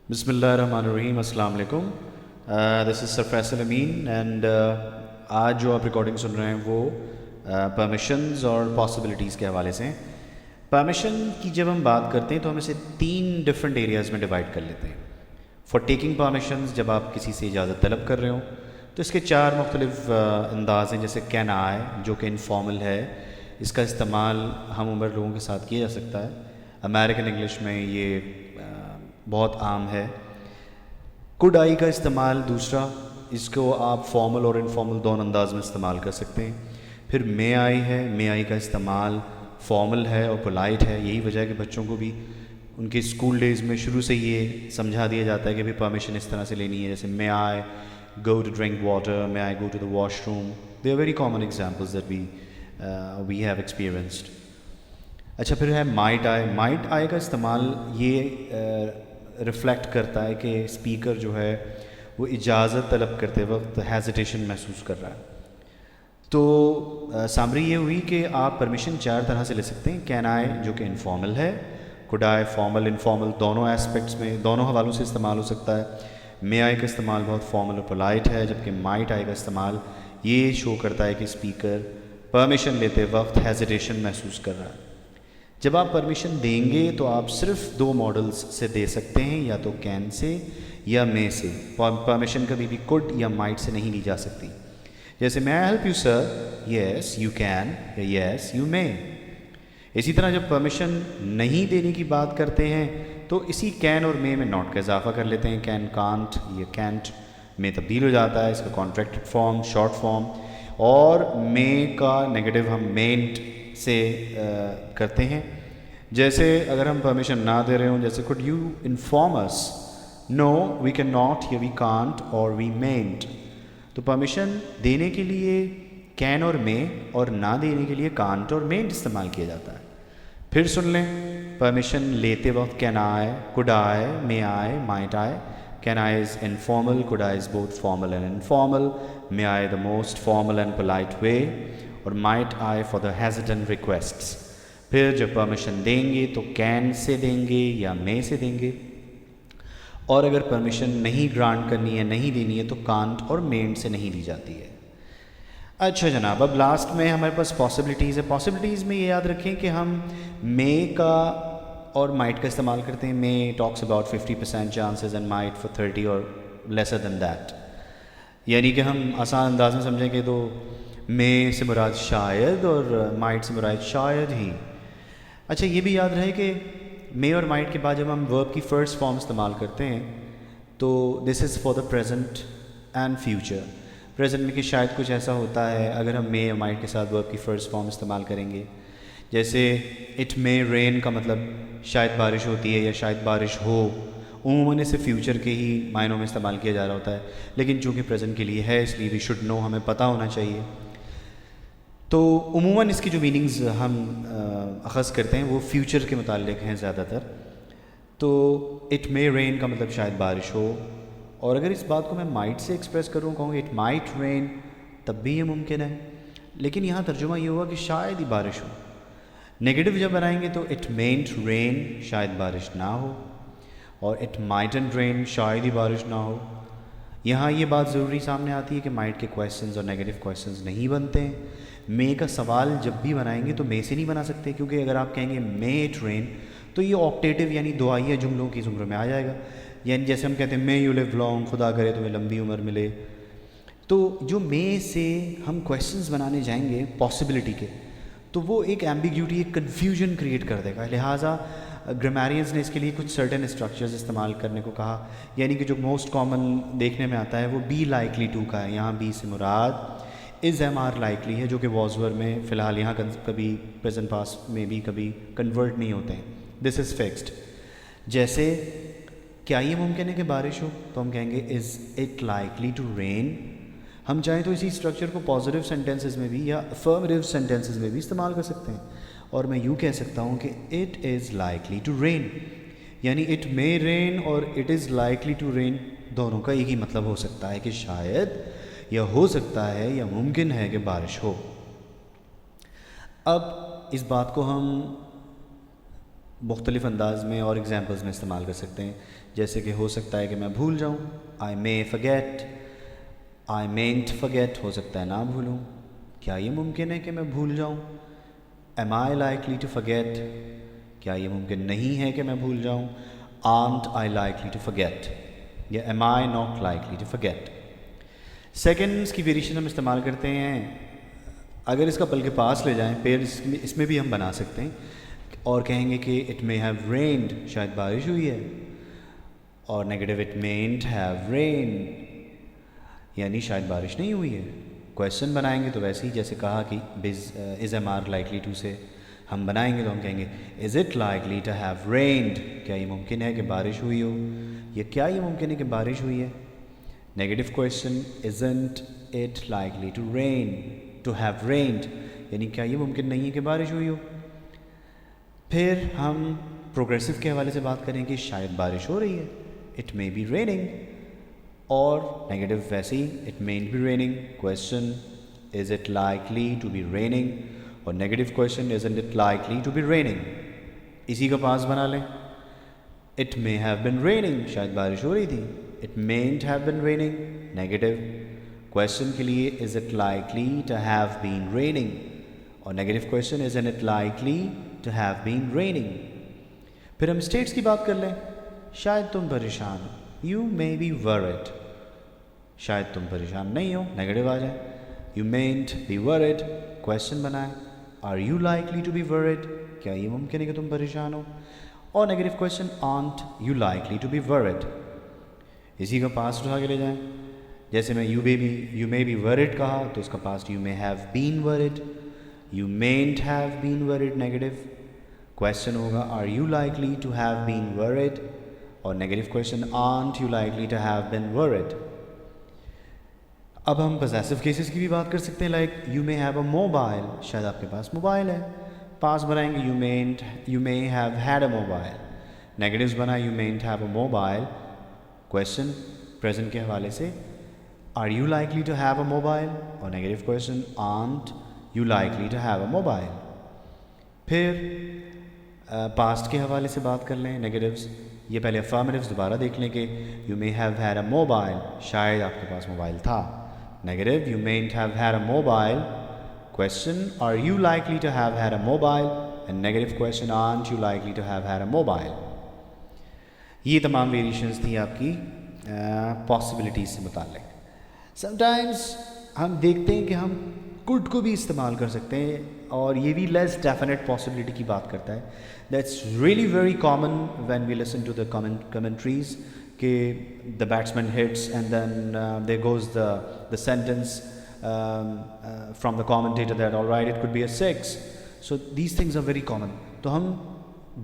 بسم اللہ الرحمن الرحیم. السلام علیکم. دس از سر فیصل امین اینڈ آج جو آپ ریکارڈنگ سن رہے ہیں وہ پرمیشنز اور پاسبلٹیز کے حوالے سے ہیں. پرمیشن کی جب ہم بات کرتے ہیں تو ہم اسے 3 ڈفرینٹ ایریاز میں ڈیوائڈ کر لیتے ہیں. فار ٹیکنگ پرمیشنز، جب آپ کسی سے اجازت طلب کر رہے ہوں تو اس کے 4 مختلف انداز ہیں. جیسے کین آئی، جو کہ انفارمل ہے، اس کا استعمال ہم عمر لوگوں کے ساتھ کیا جا سکتا ہے. امریکن انگلش میں یہ بہت عام ہے. کوڈ آئی کا استعمال دوسرا، اس کو آپ فارمل اور انفارمل دونوں انداز میں استعمال کر سکتے ہیں. پھر مے آئی ہے، مے آئی کا استعمال فارمل ہے اور پولائٹ ہے. یہی وجہ ہے کہ بچوں کو بھی ان کے اسکول ڈیز میں شروع سے یہ سمجھا دیا جاتا ہے کہ بھی پرمیشن اس طرح سے لینی ہے. جیسے may I go to drink water, may I go to the washroom. They are very common examples that we have experienced. اچھا، پھر ہے مائٹ آئی. مائٹ آئی کا استعمال یہ ریفلیکٹ کرتا ہے کہ اسپیکر جو ہے وہ اجازت طلب کرتے وقت ہیزیٹیشن محسوس کر رہا ہے. تو سامری یہ ہوئی کہ آپ پرمیشن 4 طرح سے لے سکتے ہیں. کین آئی جو کہ انفارمل ہے، کوڈ آئی فارمل انفارمل دونوں ایسپیکٹس میں، دونوں حوالوں سے استعمال ہو سکتا ہے. مے آئی کا استعمال بہت فارمل اور پولائٹ ہے، جبکہ مائٹ آئی کا استعمال یہ شو کرتا ہے کہ اسپیکر پرمیشن لیتے وقت ہیزیٹیشن محسوس کر رہا ہے. جب آپ پرمیشن دیں گے تو آپ صرف 2 ماڈلز سے دے سکتے ہیں، یا تو کین سے یا مے سے. پرمیشن کبھی بھی کوڈ یا مائٹ سے نہیں لی جا سکتی. جیسے may I help you sir, yes you can یا یس یو مے. اسی طرح جب پرمیشن نہیں دینے کی بات کرتے ہیں تو اسی کین اور مے میں ناٹ کا اضافہ کر لیتے ہیں. کین کانٹ یا کینٹ میں تبدیل ہو جاتا ہے، اس کا کانٹریکٹڈ فارم، شارٹ فارم. اور مے کا نیگیٹو ہم مینٹ سے کرتے ہیں. جیسے اگر ہم پرمیشن نہ دے رہے ہوں، جیسے could you inform us؟ no we cannot یا we can't اور we mayn't. تو پرمیشن دینے کے لیے کین اور مے، اور نہ دینے کے لیے کانٹ اور مینٹ استعمال کیا جاتا ہے. پھر سن لیں، پرمیشن لیتے وقت can I, could I, may I, might I. Can I is informal, could I is both formal and informal, may I the most formal and polite way, اور might I for the hesitant requests. پھر جب permission دیں گے تو can say دیں گے یا مے سے دیں گے، اور اگر پرمیشن نہیں گرانٹ کرنی ہے، نہیں دینی ہے، تو کانٹ اور مینٹ سے نہیں دی جاتی ہے. اچھا جناب، اب لاسٹ میں ہمارے پاس پاسبلٹیز ہے. پاسبلٹیز میں یہ یاد رکھیں کہ ہم مے کا اور مائٹ کا استعمال کرتے ہیں. May talks about 50% chances and might for 30 اور لیسر دین دیٹ. یعنی کہ ہم آسان انداز میں سمجھیں کہ تو مے سے مراد شاید اور مائٹ سے مراد شاید ہی. اچھا، یہ بھی یاد رہے کہ مے اور مائٹ کے بعد جب ہم ورب کی فرسٹ فارم استعمال کرتے ہیں تو this is for the present and future. Present میں کہ شاید کچھ ایسا ہوتا ہے اگر ہم مے اور مائٹ کے ساتھ ورب کی فرسٹ فارم استعمال کریں گے. جیسے اٹ مے رین کا مطلب شاید بارش ہوتی ہے یا شاید بارش ہو. عموماً اسے فیوچر کے ہی معنوں میں استعمال کیا جا رہا ہوتا ہے، لیکن چونکہ پریزنٹ کے لیے ہے اس لیے وی شوڈ نو، ہمیں پتہ ہونا چاہیے. تو عموماً اس کی جو میننگز ہم اخذ کرتے ہیں وہ فیوچر کے متعلق ہیں زیادہ تر. تو اٹ مے رین کا مطلب شاید بارش ہو، اور اگر اس بات کو میں مائٹ سے ایکسپریس کروں، کہوں گا اٹ مائٹ رین، تب بھی یہ ممکن ہے. لیکن یہاں ترجمہ یہ ہوا کہ شاید ہی بارش ہو. نیگیٹو جب بنائیں گے تو اٹ مینٹ رین، شاید بارش نہ ہو، اور اٹ مائٹنٹ رین، شاید ہی بارش نہ ہو. یہاں یہ بات ضروری سامنے آتی ہے کہ مائٹ کے کویسچنز اور نیگیٹو کویسچنز نہیں بنتے ہیں. مے کا سوال جب بھی بنائیں گے تو مے سے نہیں بنا سکتے، کیونکہ اگر آپ کہیں گے مے اٹ رین تو یہ آپٹیٹو یعنی دعائیہ جملوں کی زمرے میں آ جائے گا. یعنی جیسے ہم کہتے ہیں مے یو لیو لانگ، خدا کرے تمہیں لمبی عمر ملے. تو جو مے سے ہم کویسچنز بنانے جائیں گے پاسبلٹی کے، تو وہ ایک ایمبیگیوٹی، ایک کنفیوژن کریٹ کر دے گا. لہٰذا گرامیرینز نے اس کے لیے کچھ سرٹن اسٹرکچرز استعمال کرنے کو کہا. یعنی کہ جو موسٹ کامن دیکھنے میں آتا ہے وہ بی لائکلی ٹو کا ہے. یہاں بی سے مراد از ایم آر لائکلی ہے، جو کہ وازور میں فی الحال یہاں کبھی پریزنٹ پاس میں بھی کبھی کنورٹ نہیں ہوتے ہیں. دس از فکسڈ. جیسے کیا یہ ممکن ہے کہ بارش ہو، تو ہم کہیں گے از اٹ لائکلی ٹو رین. ہم چاہیں تو اسی اسٹرکچر کو پازیٹیو سینٹینسز میں بھی یا افرمیٹیو سینٹینسز میں بھی استعمال کر سکتے ہیں، اور میں یوں کہہ سکتا ہوں کہ اٹ از لائکلی ٹو رین. یعنی اٹ مے رین اور اٹ از لائکلی ٹو رین دونوں کا ایک ہی مطلب ہو سکتا ہے کہ شاید یا ہو سکتا ہے یا ممکن ہے کہ بارش ہو. اب اس بات کو ہم مختلف انداز میں اور ایگزامپلز میں استعمال کر سکتے ہیں. جیسے کہ ہو سکتا ہے کہ میں بھول جاؤں, آئی مے فگیٹ, آئی مینٹ فگیٹ, ہو سکتا ہے نہ بھولوں. کیا یہ ممکن ہے کہ میں بھول جاؤں؟ Am I likely to forget, کیا یہ ممکن نہیں ہے کہ میں بھول جاؤں؟ Aren't I likely to forget, یا am I not likely to forget. Seconds کی ویریشن ہم استعمال کرتے ہیں. اگر اس کا بل کے پاس لے جائیں پھر اس میں بھی ہم بنا سکتے ہیں اور کہیں گے کہ اٹ مے ہیو رینڈ, شاید بارش ہوئی ہے. اور negative it mightn't have rained, یعنی شاید بارش نہیں ہوئی ہے. کویشچن بنائیں گے تو ویسے ہی جیسے کہا کہ is am are likely to سے ہم بنائیں گے تو ہم کہیں گے is it likely to have rained, کیا یہ ممکن ہے کہ بارش ہوئی ہو, یا کیا یہ ممکن ہے کہ بارش ہوئی ہے. Negative question isn't it likely to rain, to have rained, یعنی کیا یہ ممکن نہیں ہے کہ بارش ہوئی ہو. پھر ہم پروگریسو کے حوالے سے بات کریں کہ شاید بارش ہو رہی ہے, اٹ مے بی ریننگ. اور نیگیٹو ویسے ہی it mightn't be raining. Question is it likely to be raining, اور negative question isn't it likely to be raining. اسی کا پاس بنا لیں, it may have been raining, شاید بارش ہو رہی تھی. It mightn't have been raining, negative. Question کے لیے is it likely to have been raining, اور negative question isn't it likely to have been raining. پھر ہم اسٹیٹس کی بات کر لیں. شاید تم پریشان ہو, یو مے بی ورڈ, شاید تم پریشان نہیں ہو, نیگیٹو آ جائے. You mightn't be worried, question بنائیں, are you likely to be worried, کیا یہ ممکن ہے کہ تم پریشان ہو. اور negative question aren't you likely to be worried. اسی کا پاسٹ اٹھا کے لے جائیں. جیسے میں یو مے بی ورڈ کہا تو اس کا past you may have been worried. You meant have been worried, negative. Question ہوگا are you likely to have been worried, اور negative question aren't you likely to have been worried. اب ہم possessive cases کی بھی بات کر سکتے ہیں. Like you may have a mobile, شاید آپ کے پاس موبائل ہے. پاس بنائیں گے you may have had a mobile. Negatives بنا you meant have a mobile. Question present کے حوالے سے are you likely to have a mobile, اور negative question aren't you likely to have a mobile. پھر past کے حوالے سے بات کر لیں. نیگیٹوز, یہ پہلے افرمیٹیوز دوبارہ دیکھ لیں کہ you may have had a mobile, شاید آپ کے پاس موبائل تھا. Negative you meant have had a mobile. Question are you likely to have had a mobile, and negative question aren't you likely to have had a mobile. یہ تمام variations تھیں آپ کی پاسبلٹیز سے متعلق. سم ٹائمز ہم دیکھتے ہیں کہ ہم کوڈ کو بھی استعمال کر سکتے ہیں, اور یہ بھی لیس ڈیفینیٹ پاسبلٹی کی بات کرتا ہے. That's really very common when we listen to the commentaries کہ the batsman hits and then there goes the sentence from the commentator that all right it could be a six. So these things are very common. تو ہم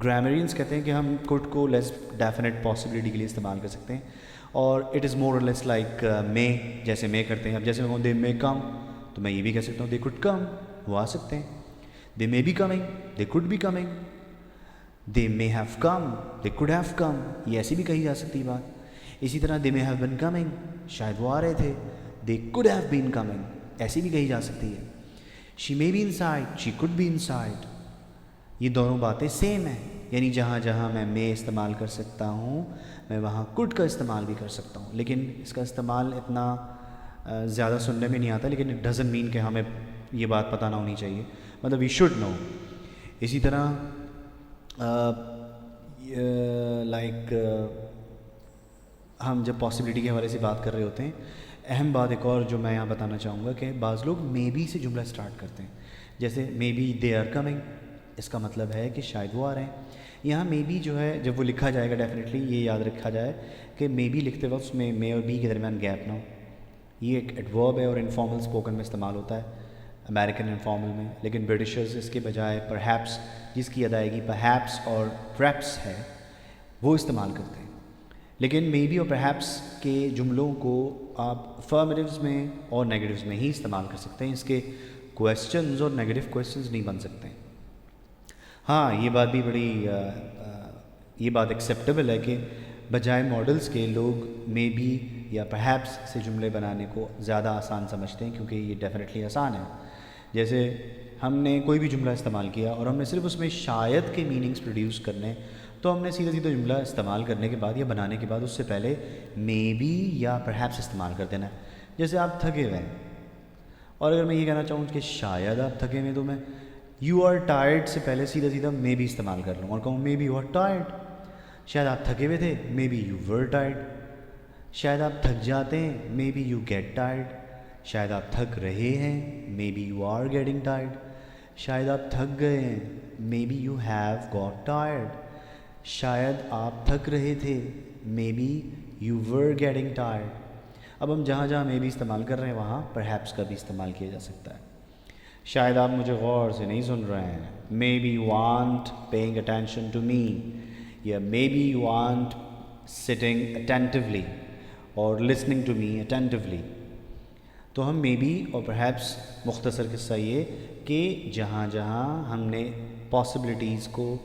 گرامرینس کہتے ہیں کہ ہم code کو لیس definite possibility کے لیے استعمال کر سکتے ہیں, اور اٹ از مور اور لیس لائک مے, جیسے مے کرتے ہیں. اب جیسے میں کہوں دے مے کم, تو میں یہ بھی کہہ سکتا ہوں دے کوڈ کم, وہ آ سکتے ہیں. They may be coming, they could be coming. They may have come, they could have come, یہ ایسی بھی کہی جا سکتی ہے بات. اسی طرح دے مے ہیو بین کمنگ, شاید وہ آ رہے تھے. They could have been coming, ایسی بھی کہی جا سکتی ہے. She may be inside, she could be inside. یہ دونوں باتیں سیم ہیں, یعنی جہاں جہاں میں مے استعمال کر سکتا ہوں میں وہاں کوڈ کا استعمال بھی کر سکتا ہوں. لیکن اس کا استعمال اتنا زیادہ سننے میں نہیں آتا, لیکن اٹ ڈزنٹ مین کہ ہمیں یہ بات پتہ نہ ہونی چاہیے, مطلب وی شوڈ نو. اسی طرح لائک ہم جب پاسبلٹی کے حوالے سے بات کر رہے ہوتے ہیں, اہم بات ایک اور جو میں یہاں بتانا چاہوں گا کہ بعض لوگ مے بی سے جملہ اسٹارٹ کرتے ہیں. جیسے maybe they are coming, اس کا مطلب ہے کہ شاید وہ آ رہے ہیں. یہاں مے بی جو ہے جب وہ لکھا جائے گا ڈیفینیٹلی یہ یاد رکھا جائے کہ مے بی لکھتے وقت اس میں مے اور بی کے درمیان گیپ نہ ہو. یہ ایک ایڈورب ہے اور انفارمل اسپوکن میں استعمال ہوتا ہے, امریکن انفارمل میں. لیکن برٹشرز اس کے بجائے پرہیپس, جس کی ادائیگی پرہیپس اور پریپس ہے, وہ استعمال کرتے ہیں. لیکن مے بی اور پرہیپس کے جملوں کو آپ افرمیٹیوز میں اور نیگیٹیوز میں ہی استعمال کر سکتے ہیں. اس کے کویسچنز اور نیگیٹو کویسچنز نہیں بن سکتے. ہاں یہ بات بھی بڑی یہ بات ایکسیپٹیبل ہے کہ بجائے ماڈلز کے لوگ مے بی یا پرہیپس سے جملے بنانے کو زیادہ آسان سمجھتے ہیں, کیونکہ یہ ڈیفینیٹلی آسان ہے. جیسے ہم نے کوئی بھی جملہ استعمال کیا اور ہم نے صرف اس میں شاید کے میننگز پروڈیوس کرنے، تو ہم نے سیدھا سیدھا جملہ استعمال کرنے کے بعد یا بنانے کے بعد اس سے پہلے مے بی یا پرہیپس استعمال کر دینا ہے۔ جیسے آپ تھکے ہوئے ہیں، اور اگر میں یہ کہنا چاہوں کہ شاید آپ تھکے ہوئے، تو میں یو آر ٹائرڈ سے پہلے سیدھا سیدھا مے بی استعمال کر لوں اور کہوں maybe you are tired. شاید آپ تھکے ہوئے تھے، maybe you were tired. شاید آپ تھک جاتے ہیں، maybe you get tired. شاید آپ تھک رہے ہیں، maybe you are getting tired. شاید آپ تھک گئے ہیں، maybe you have got tired. شاید آپ تھک رہے تھے، maybe you were getting tired. اب ہم جہاں جہاں مے بی استعمال کر رہے ہیں وہاں پرہیپس کا بھی استعمال کیا جا سکتا ہے۔ شاید آپ مجھے غور سے نہیں سن رہے ہیں، maybe you aren't paying attention to me, یا maybe you aren't sitting attentively اور لسننگ ٹو می اٹینٹیولی۔ تو ہم مے بی اور پرہیپس، مختصر قصہ یہ کہ جہاں جہاں ہم نے پاسبلٹیز کو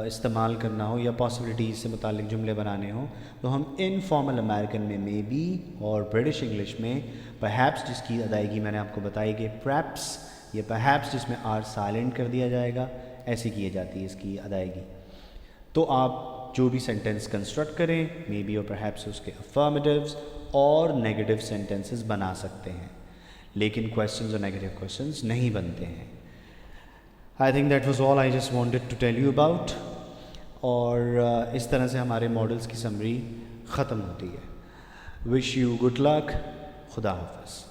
استعمال کرنا ہو یا پاسبلٹیز سے متعلق جملے بنانے ہوں، تو ہم انفارمل امریکن میں مے بی اور برٹش انگلش میں پرہیپس، جس کی ادائیگی میں نے آپ کو بتائی کہ پریپس یا پرہیپس، جس میں آر سائلنٹ کر دیا جائے گا، ایسی کی جاتی ہے اس کی ادائیگی۔ تو آپ جو بھی سینٹینس کنسٹرکٹ کریں، مے بی اور پرہیپس اس کے افرمیٹیوز اور نیگیٹو سینٹینسز بنا سکتے ہیں، لیکن کویسچنز اور نیگیٹو کویسچنز نہیں بنتے ہیں۔ I think that was all I just wanted to tell you about، اور اس طرح سے ہمارے ماڈلز کی سمری ختم ہوتی ہے۔ وش یو گڈ لک، خدا حافظ۔